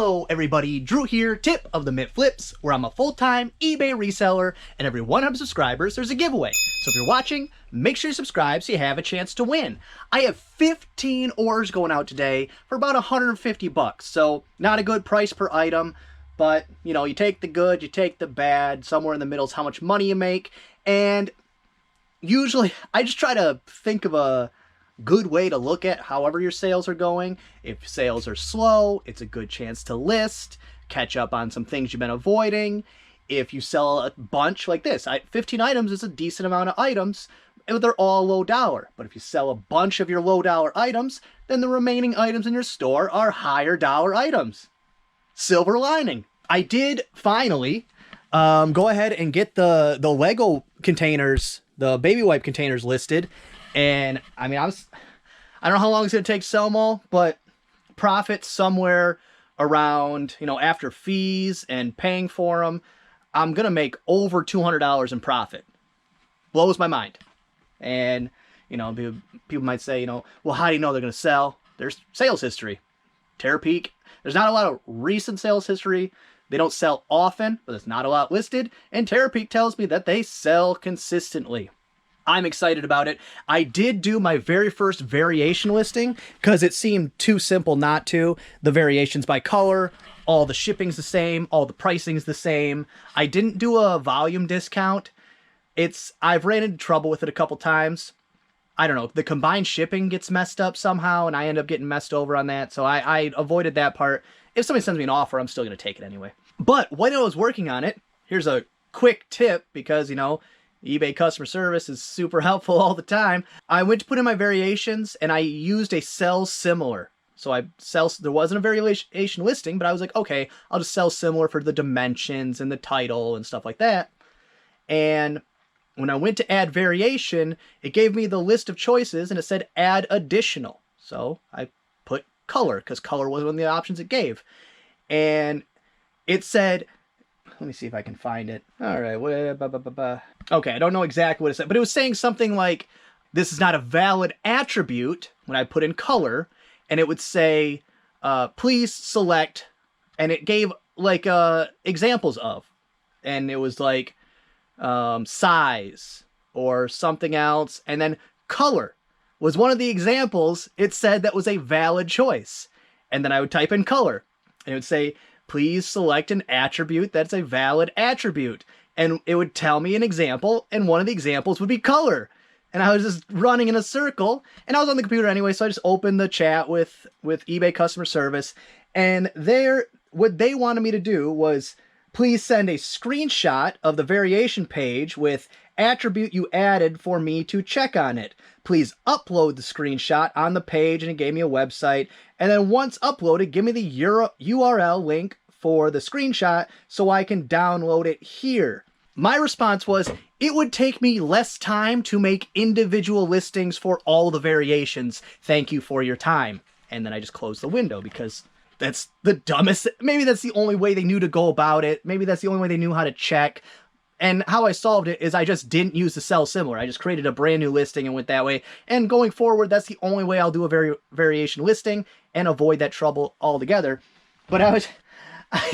Hello everybody, Drew here, tip of the Mint Flips, where I'm a full-time eBay reseller, and every 100 subscribers there's a giveaway. So if you're watching, make sure you subscribe so you have a chance to win. I have 15 orders going out today for about 150 bucks, so not a good price per item, but you know, you take the good, you take the bad, somewhere in the middle is how much money you make, and usually I just try to think of a good way to look at however your sales are going. If sales are slow, it's a good chance to list, catch up on some things you've been avoiding. If you sell a bunch like this, 15 items is a decent amount of items, and they're all low dollar. But if you sell a bunch of your low dollar items, then the remaining items in your store are higher dollar items. Silver lining. I did finally go ahead and get the Lego containers, the baby wipe containers listed. And I mean, I don't know how long it's going to take to sell them all, but profit somewhere around, you know, after fees and paying for them, I'm going to make over $200 in profit. Blows my mind. And, you know, people might say, you know, well, how do you know they're going to sell? There's sales history. Terapeak, there's not a lot of recent sales history. They don't sell often, but there's not a lot listed. And Terapeak tells me that they sell consistently. I'm excited about it. I did do my very first variation listing because it seemed too simple not to. The variations by color, all the shipping's the same, all the pricing's the same. I didn't do a volume discount. I've ran into trouble with it a couple times. I don't know, the combined shipping gets messed up somehow and I end up getting messed over on that. So I avoided that part. If somebody sends me an offer, I'm still going to take it anyway. But when I was working on it, here's a quick tip because, you know, eBay customer service is super helpful all the time. I went to put in my variations and I used a sell similar. So there wasn't a variation listing, but I was like, okay, I'll just sell similar for the dimensions and the title and stuff like that. And when I went to add variation, it gave me the list of choices and it said add additional. So I put color because color was one of the options it gave. And it said, let me see if I can find it. All right. Okay, I don't know exactly what it said, but it was saying something like, this is not a valid attribute when I put in color, and it would say, please select, and it gave like examples of, and it was like size or something else, and then color was one of the examples it said that was a valid choice. And then I would type in color, and it would say, please select an attribute that's a valid attribute. And it would tell me an example, and one of the examples would be color. And I was just running in a circle, and I was on the computer anyway, so I just opened the chat with eBay customer service, and what they wanted me to do was, please send a screenshot of the variation page with attribute you added for me to check on it. Please upload the screenshot on the page, and it gave me a website. And then once uploaded, give me the URL link for the screenshot so I can download it here. My response was, it would take me less time to make individual listings for all the variations. Thank you for your time. And then I just closed the window because that's the dumbest. Maybe that's the only way they knew to go about it. Maybe that's the only way they knew how to check. And how I solved it is I just didn't use the sell similar. I just created a brand new listing and went that way. And going forward, that's the only way I'll do a variation listing and avoid that trouble altogether. But I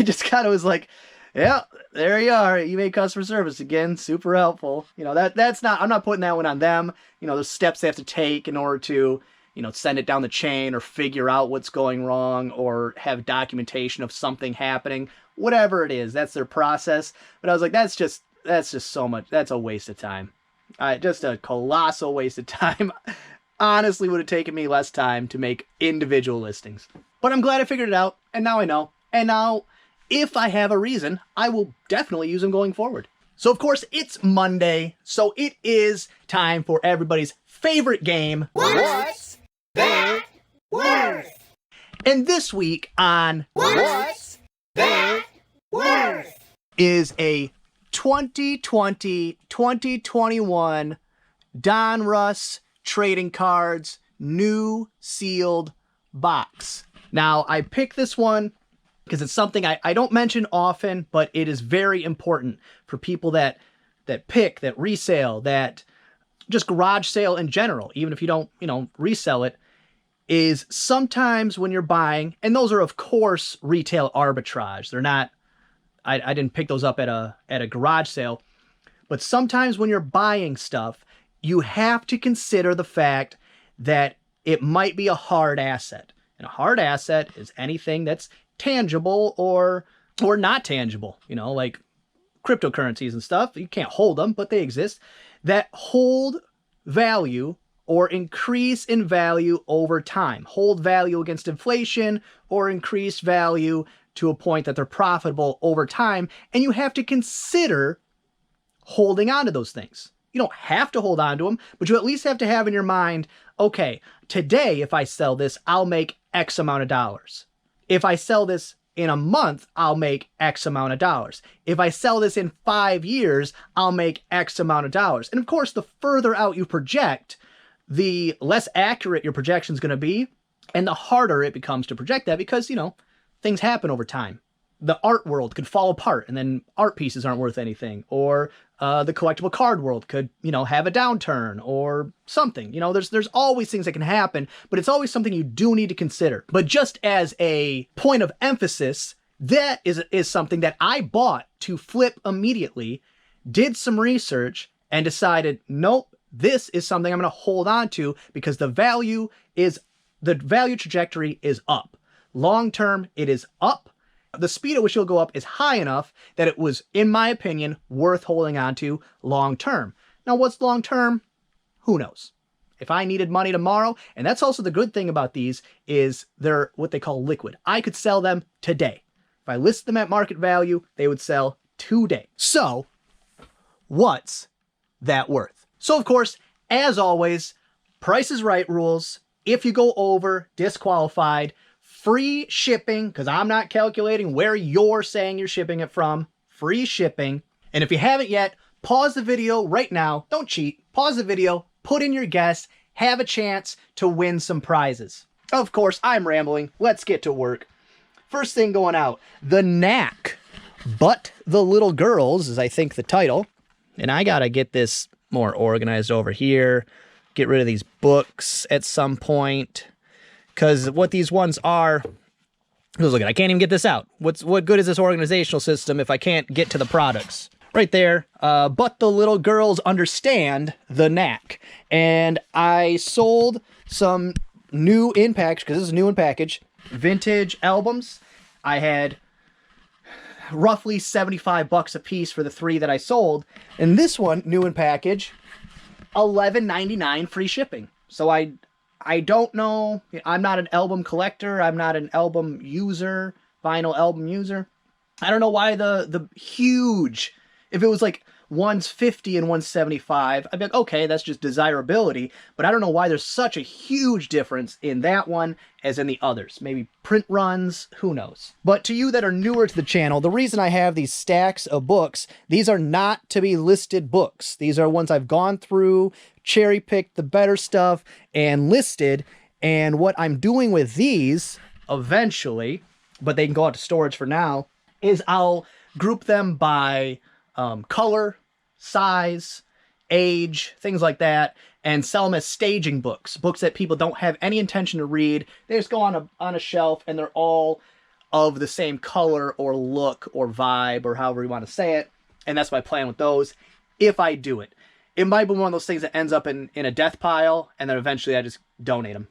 just kind of was like, yeah, there you are, eBay customer service again, super helpful. You know, that's not, I'm not putting that one on them. You know, the steps they have to take in order to, you know, send it down the chain or figure out what's going wrong or have documentation of something happening, whatever it is, that's their process. But I was like, that's just so much, that's a waste of time. Just a colossal waste of time. Honestly, would have taken me less time to make individual listings. But I'm glad I figured it out, and now I know. And now, if I have a reason, I will definitely use them going forward. So, of course, it's Monday, so it is time for everybody's favorite game. What's That Worth? And this week on What's That Worth is a 2020-2021 Donruss Trading Cards new sealed box. Now, I picked this one because it's something I don't mention often, but it is very important for people that pick, that resale, that just garage sale in general, even if you don't, you know, resell it. is sometimes when you're buying, and those are of course retail arbitrage. They're not, I didn't pick those up at a garage sale, but sometimes when you're buying stuff, you have to consider the fact that it might be a hard asset. And a hard asset is anything that's tangible or not tangible, you know, like cryptocurrencies and stuff. You can't hold them, but they exist, that hold value or increase in value over time. Hold value against inflation or increase value to a point that they're profitable over time. And you have to consider holding on to those things. You don't have to hold on to them, but you at least have to have in your mind, okay, today if I sell this, I'll make X amount of dollars. If I sell this in a month, I'll make X amount of dollars. If I sell this in 5 years, I'll make X amount of dollars. And of course, the further out you project, the less accurate your projection is going to be, and the harder it becomes to project that because, you know, things happen over time. The art world could fall apart and then art pieces aren't worth anything. Or the collectible card world could, you know, have a downturn or something. You know, there's always things that can happen, but it's always something you do need to consider. But just as a point of emphasis, that is something that I bought to flip immediately, did some research, and decided, nope, this is something I'm going to hold on to because the value trajectory is up. Long term, it is up. The speed at which it'll go up is high enough that it was, in my opinion, worth holding on to long term. Now, what's long term? Who knows? If I needed money tomorrow, and that's also the good thing about these, is they're what they call liquid. I could sell them today. If I list them at market value, they would sell today. So, what's that worth? So, of course, as always, Price is Right rules. If you go over, disqualified. Free shipping, because I'm not calculating where you're saying you're shipping it from. Free shipping. And if you haven't yet, pause the video right now. Don't cheat. Pause the video, put in your guess, have a chance to win some prizes. Of course, I'm rambling. Let's get to work. First thing going out, The Knack, But the Little Girls is, I think, the title. And I gotta get this more organized over here. Get rid of these books at some point. Because what these ones are, look, I can't even get this out. What good is this organizational system if I can't get to the products? Right there, But the Little Girls Understand the Knack. And I sold some new in package, because this is new in package, vintage albums. I had roughly $75 a piece for the 3 that I sold. And this one, new in package, $11.99 free shipping. So I don't know. I'm not an album collector. I'm not an album user, vinyl album user. I don't know why the huge, if it was like one's 50 and one's 75, I'd be like, okay, that's just desirability. But I don't know why there's such a huge difference in that one as in the others. Maybe print runs, who knows. But to you that are newer to the channel, the reason I have these stacks of books, these are not to be listed books. These are ones I've gone through, cherry-picked the better stuff, and listed. And what I'm doing with these, eventually, but they can go out to storage for now, is I'll group them by color, size, age, things like that, and sell them as staging books. Books that people don't have any intention to read. They just go on a shelf, and they're all of the same color or look or vibe or however you want to say it. And that's my plan with those, if I do it. It might be one of those things that ends up in a death pile, and then eventually I just donate them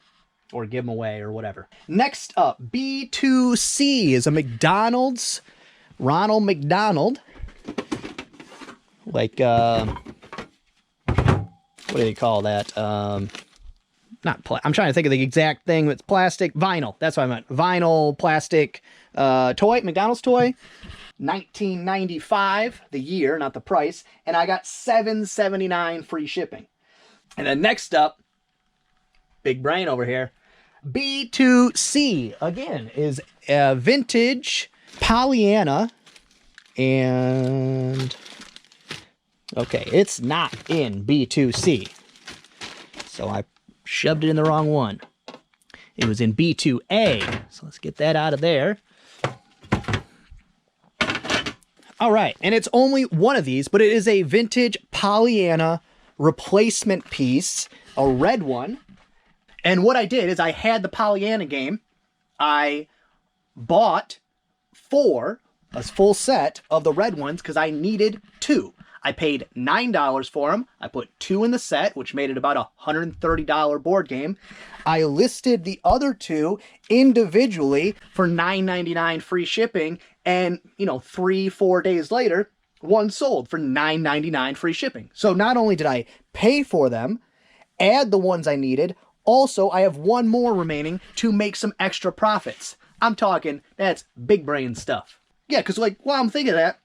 or give them away or whatever. Next up, B2C is a McDonald's, Ronald McDonald. Like, what do they call that? I'm trying to think of the exact thing. It's plastic, vinyl. That's what I meant. Vinyl, plastic, toy, McDonald's toy. 1995, the year, not the price, and I got $7.79 free shipping. And then next up, big brain over here, B2C, again, is a vintage Pollyanna, and okay, it's not in B2C, so I shoved it in the wrong one. It was in B2A, so let's get that out of there. All right, and it's only one of these, but it is a vintage Pollyanna replacement piece, a red one. And what I did is I had the Pollyanna game. I bought a full set of the red ones because I needed 2. I paid $9 for them. I put 2 in the set, which made it about a $130 board game. I listed the other 2 individually for $9.99 free shipping, and 3-4 days later, one sold for $9.99 free shipping. So not only did I pay for them, add the ones I needed, also I have one more remaining to make some extra profits. I'm talking, that's big brain stuff. Yeah, because while I'm thinking of that,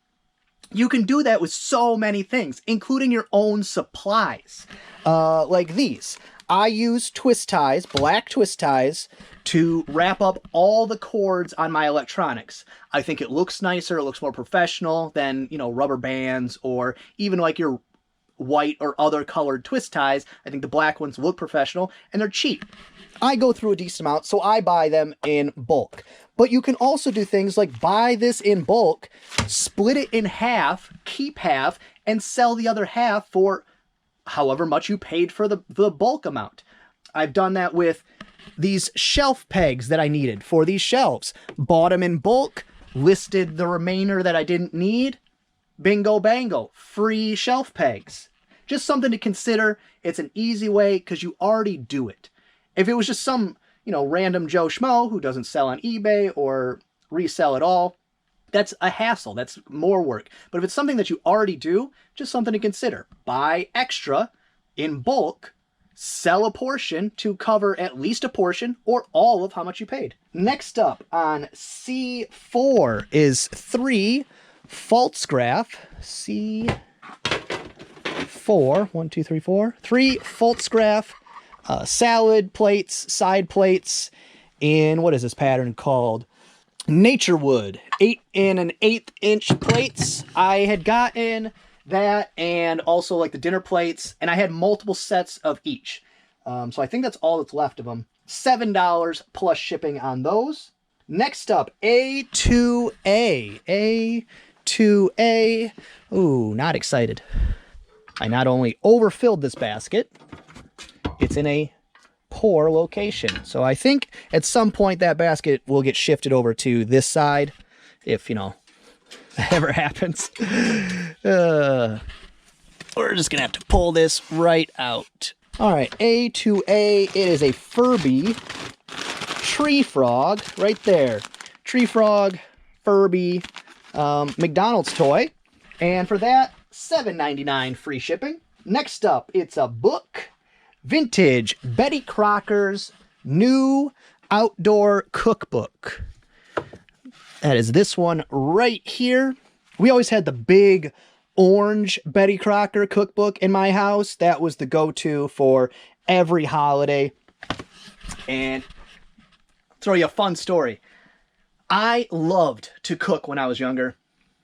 you can do that with so many things, including your own supplies. Like these. I use twist ties, black twist ties, to wrap up all the cords on my electronics. I think it looks nicer, it looks more professional than, rubber bands or even like your white or other colored twist ties. I think the black ones look professional and they're cheap. I go through a decent amount, so I buy them in bulk. But you can also do things like buy this in bulk, split it in half, keep half, and sell the other half for however much you paid for the bulk amount. I've done that with these shelf pegs that I needed for these shelves. Bought them in bulk, listed the remainder that I didn't need. Bingo bango, free shelf pegs. Just something to consider. It's an easy way because you already do it. If it was just some, random Joe Schmo who doesn't sell on eBay or resell at all, that's a hassle. That's more work. But if it's something that you already do, just something to consider. Buy extra in bulk, sell a portion to cover at least a portion or all of how much you paid. Next up on C4 is 3 Faltzgraph. C4, 1, 2, 3, 4. 3 Faltzgraph salad plates, side plates in, what is this pattern called? Nature Wood. 8 1/8 inch plates. I had gotten that and also like the dinner plates, and I had multiple sets of each. So I think that's all that's left of them. $7 plus shipping on those. Next up, A2A. A2A. Ooh, not excited. I not only overfilled this basket, it's in a poor location. So I think at some point that basket will get shifted over to this side, if, that ever happens. We're just going to have to pull this right out. All right, A2A, it is a Furby tree frog right there. Tree frog, Furby, McDonald's toy. And for that, $7.99 free shipping. Next up, it's a book. Vintage Betty Crocker's New Outdoor Cookbook. That is this one right here. We always had the big orange Betty Crocker cookbook in my house. That was the go-to for every holiday. And I'll throw you a fun story. I loved to cook when I was younger.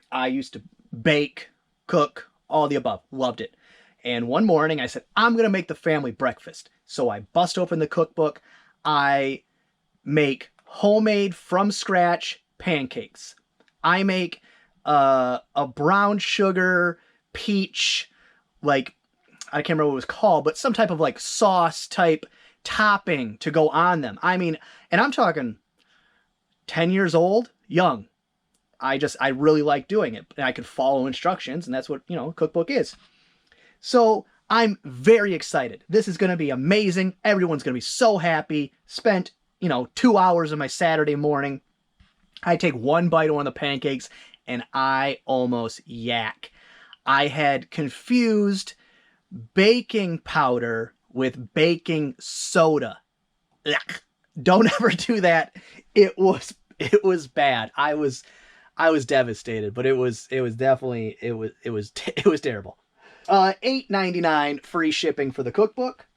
I used to bake, cook, all the above. Loved it. And one morning I said, I'm going to make the family breakfast. So I bust open the cookbook. I make homemade from scratch pancakes. I make a brown sugar peach, like, I can't remember what it was called, but some type of like sauce type topping to go on them. I mean, and I'm talking 10 years old, young. I really like doing it. And I could follow instructions, and that's what, a cookbook is. So I'm very excited. This is going to be amazing. Everyone's going to be so happy. Spent, 2 hours of my Saturday morning. I take one bite of one of the pancakes and I almost yak. I had confused baking powder with baking soda. Ugh. Don't ever do that. It was bad. I was devastated, but it was definitely terrible. $8.99 free shipping for the cookbook.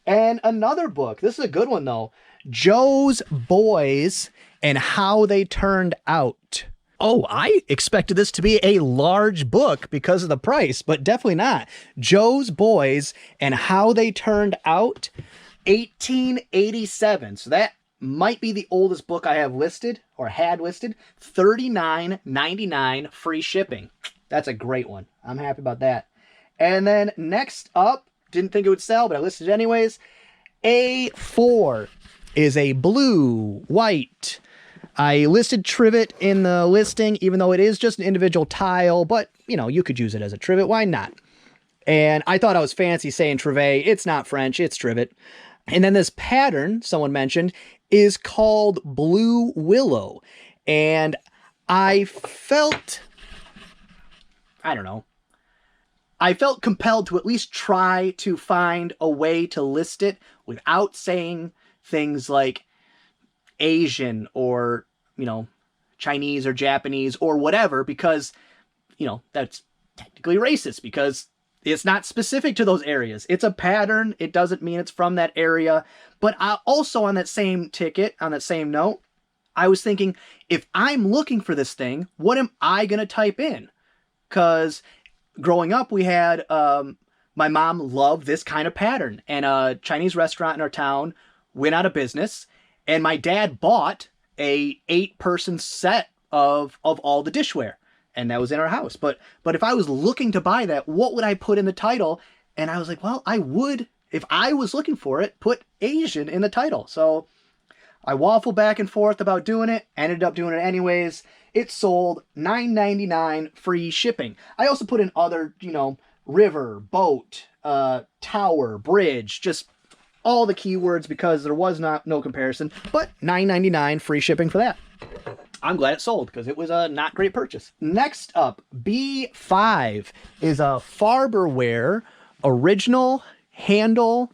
And another book. This is a good one, though. Joe's Boys and How They Turned Out. Oh, I expected this to be a large book because of the price, but definitely not. Joe's Boys and How They Turned Out, 1887. So that might be the oldest book I have listed or had listed. $39.99 free shipping. That's a great one. I'm happy about that. And then next up, didn't think it would sell, but I listed it anyways. A4 is a blue, white. I listed trivet in the listing, even though it is just an individual tile, but you know, you could use it as a trivet. Why not? And I thought I was fancy saying trivet. It's not French, it's trivet. And then this pattern, someone mentioned, is called Blue Willow. And I felt, I don't know, I felt compelled to at least try to find a way to list it without saying things like Asian or, you know, Chinese or Japanese or whatever, because, you know, that's technically racist because it's not specific to those areas. It's a pattern. It doesn't mean it's from that area. But also on that same ticket, on that same note, I was thinking, if I'm looking for this thing, what am I going to type in? Because growing up, we had, my mom loved this kind of pattern. And a Chinese restaurant in our town went out of business. And my dad bought a 8-person set of all the dishware. And that was in our house. But if I was looking to buy that, what would I put in the title? And I was like, well, I would, if I was looking for it, put Asian in the title. So I waffled back and forth about doing it, ended up doing it anyways. It sold $9.99 free shipping. I also put in other, you know, river, boat, tower, bridge, just all the keywords because there was no comparison, but $9.99 free shipping for that. I'm glad it sold because it was a not great purchase. Next up, B5 is a Farberware original handle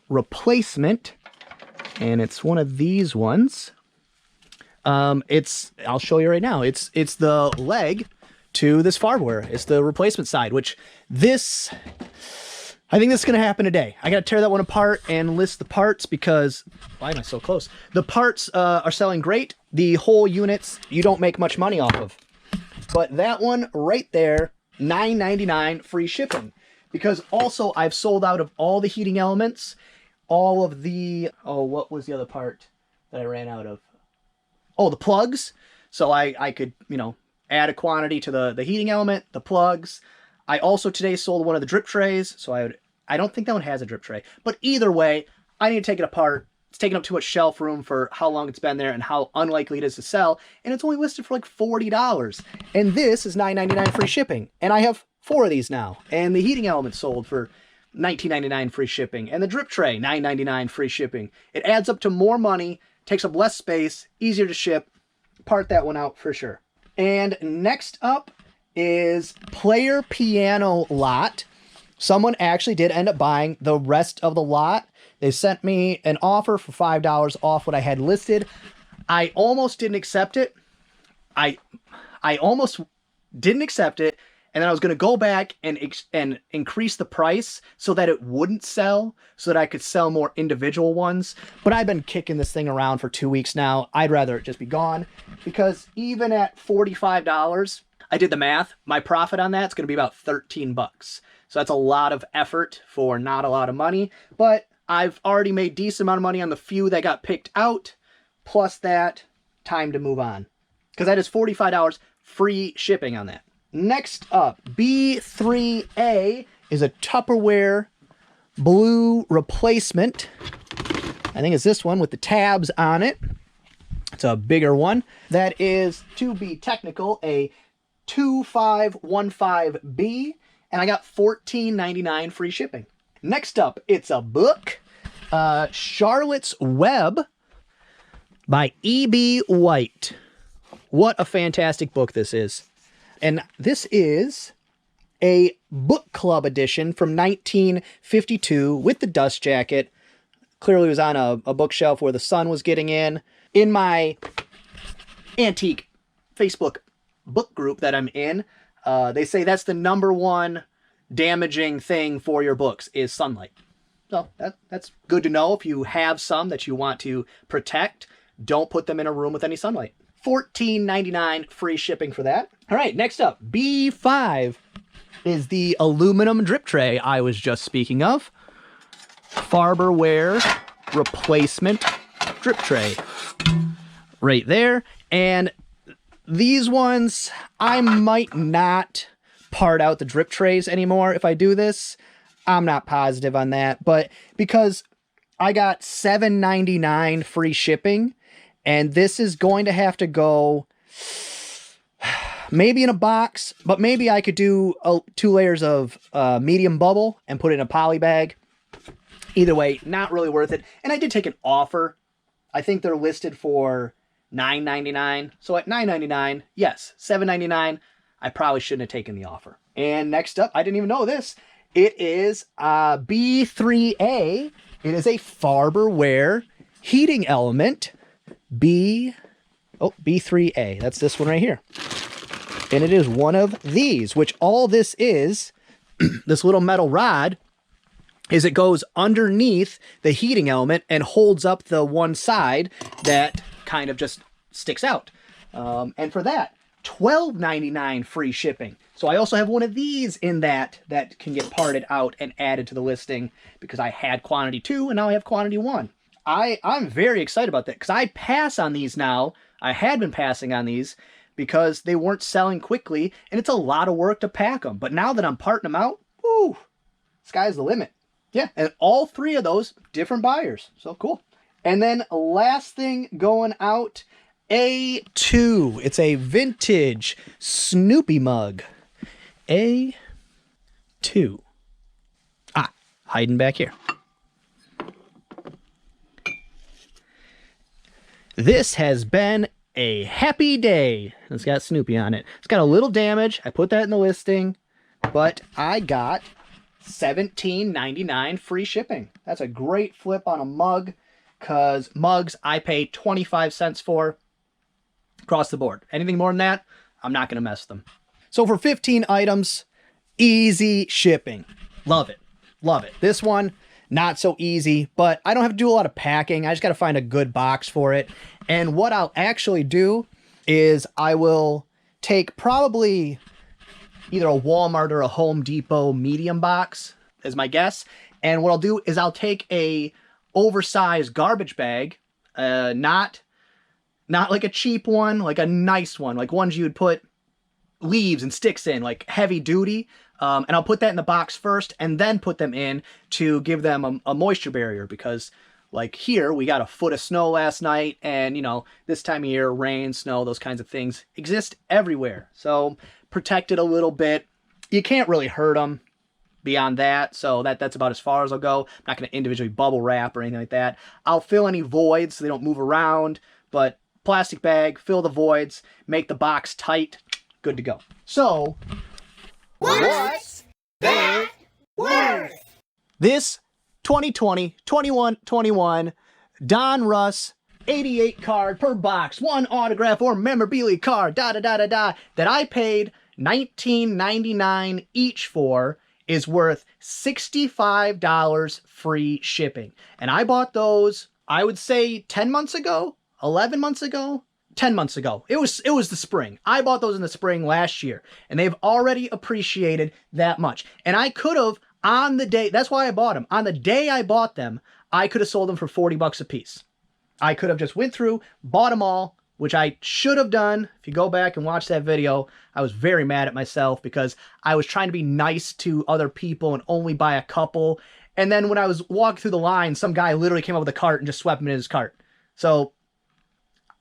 replacement, and it's one of these ones. I'll show you right now. It's the leg to this Farberware. It's the replacement side, which I think this is going to happen today. I got to tear that one apart and list the parts because, why am I so close? The parts are selling great. The whole units, you don't make much money off of. But that one right there, $9.99 free shipping. Because also I've sold out of all the heating elements, all of the, what was the other part that I ran out of? Oh, the plugs. So I could, you know, add a quantity to the heating element, the plugs. I also today sold one of the drip trays, so I don't think that one has a drip tray. But either way, I need to take it apart. It's taking up too much shelf room for how long it's been there and how unlikely it is to sell. And it's only listed for like $40. And this is $9.99 free shipping. And I have 4 of these now. And the heating element sold for $19.99 free shipping. And the drip tray, $9.99 free shipping. It adds up to more money, takes up less space, easier to ship. Part that one out for sure. And next up is Player Piano Lot. Someone actually did end up buying the rest of the lot. They sent me an offer for $5 off what I had listed. I almost didn't accept it. I almost didn't accept it, and then I was going to go back and increase the price so that it wouldn't sell, so that I could sell more individual ones. But I've been kicking this thing around for 2 weeks now. I'd rather it just be gone, because even at $45, I did the math. My profit on that's going to be about 13 bucks. So that's a lot of effort for not a lot of money, but I've already made decent amount of money on the few that got picked out, plus that, time to move on. Because that is $45 free shipping on that. Next up, B3A is a Tupperware blue replacement. I think it's this one with the tabs on it. It's a bigger one. That is, to be technical, a 2515B. And I got $14.99 free shipping. Next up, it's a book, Charlotte's Web by E.B. White. What a fantastic book this is. And this is a book club edition from 1952 with the dust jacket. Clearly it was on a bookshelf where the sun was getting in. In my antique Facebook book group that I'm in, they say that's the #1 damaging thing for your books is sunlight. So that's good to know. If you have some that you want to protect, don't put them in a room with any sunlight. $14.99 free shipping for that. All right, next up, B5 is the aluminum drip tray I was just speaking of. Farberware replacement drip tray. Right there. And these ones, I might not part out the drip trays anymore if I do this. I'm not positive on that, but because I got $7.99 free shipping, and this is going to have to go maybe in a box, but maybe I could do 2 layers of medium bubble and put it in a poly bag. Either way, not really worth it. And I did take an offer. I think they're listed for $9.99. So at $9.99, yes, $7.99, I probably shouldn't have taken the offer. And next up, I didn't even know this. It is B3A. It is a Farberware heating element. B3A. That's this one right here. And it is one of these, which all this is, this little metal rod, is it goes underneath the heating element and holds up the one side that kind of just sticks out. And for that, $12.99 free shipping. So I also have one of these in that can get parted out and added to the listing because I had quantity 2 and now I have quantity 1. I'm very excited about that because I pass on these now. I had been passing on these because they weren't selling quickly and it's a lot of work to pack them. But now that I'm parting them out, whoo, sky's the limit. Yeah, and all 3 of those different buyers. So cool. And then last thing going out, A2. It's a vintage Snoopy mug. A2. Hiding back here. This has been a happy day. It's got Snoopy on it. It's got a little damage. I put that in the listing, but I got $17.99 free shipping. That's a great flip on a mug because mugs I pay 25 cents for across the board. Anything more than that, I'm not going to mess them. So for 15 items, easy shipping. Love it. Love it. This one, not so easy, but I don't have to do a lot of packing. I just got to find a good box for it. And what I'll actually do is I will take probably either a Walmart or a Home Depot medium box as my guess. And what I'll do is I'll take a oversized garbage bag, not like a cheap one, like a nice one, like ones you would put leaves and sticks in, like heavy duty. And I'll put that in the box first and then put them in to give them a moisture barrier because like here we got a foot of snow last night and you know, this time of year, rain, snow, those kinds of things exist everywhere. So protect it a little bit. You can't really hurt them beyond that. So that's about as far as I'll go. I'm not going to individually bubble wrap or anything like that. I'll fill any voids so they don't move around, but plastic bag, fill the voids, make the box tight, good to go. So, what's that worth? This 2020, 21 Don Russ 88 card per box, 1 autograph or memorabilia card, that I paid $19.99 each for is worth $65 free shipping. And I bought those, I would say 10 months ago, 11 months ago, 10 months ago. It was the spring. I bought those in the spring last year and they've already appreciated that much. And I could have on the day, that's why I bought them. On the day I bought them, I could have sold them for 40 bucks a piece. I could have just went through, bought them all, which I should have done. If you go back and watch that video, I was very mad at myself because I was trying to be nice to other people and only buy a couple. And then when I was walking through the line, some guy literally came up with a cart and just swept them in his cart. So,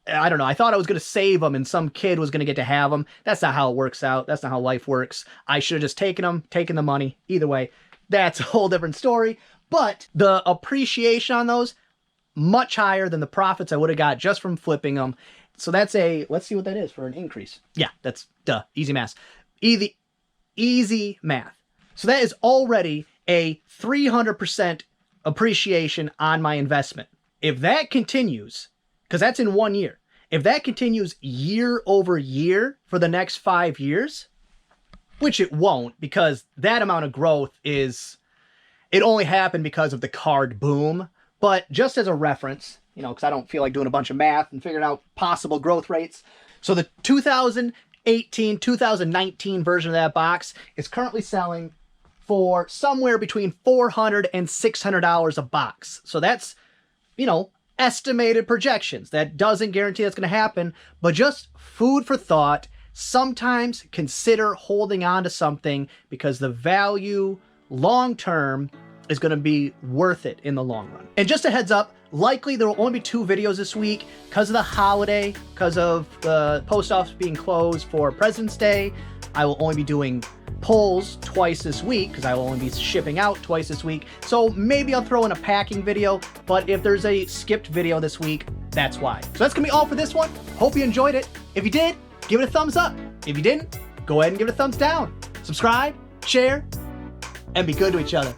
I don't know. I thought I was going to save them and some kid was going to get to have them. That's not how it works out. That's not how life works. I should have just taken them, taken the money. Either way, that's a whole different story. But the appreciation on those, much higher than the profits I would have got just from flipping them. So that's let's see what that is for an increase. Yeah, that's easy math. Easy math. So that is already a 300% appreciation on my investment. If that continues, because that's in 1 year, if that continues year over year for the next 5 years, which it won't because that amount of growth it only happened because of the card boom. But just as a reference, you know, because I don't feel like doing a bunch of math and figuring out possible growth rates. So the 2018, 2019 version of that box is currently selling for somewhere between $400 and $600 a box. So that's, you know, estimated projections. That doesn't guarantee that's going to happen, but just food for thought. Sometimes consider holding on to something because the value long-term is going to be worth it in the long run. And just a heads up, likely there will only be 2 videos this week because of the holiday, because of the post office being closed for President's Day. I will only be doing polls twice this week because I will only be shipping out twice this week. So maybe I'll throw in a packing video, but if there's a skipped video this week, that's why. So that's gonna be all for this one. Hope you enjoyed it. If you did, give it a thumbs up. If you didn't, go ahead and give it a thumbs down. Subscribe, share, and be good to each other.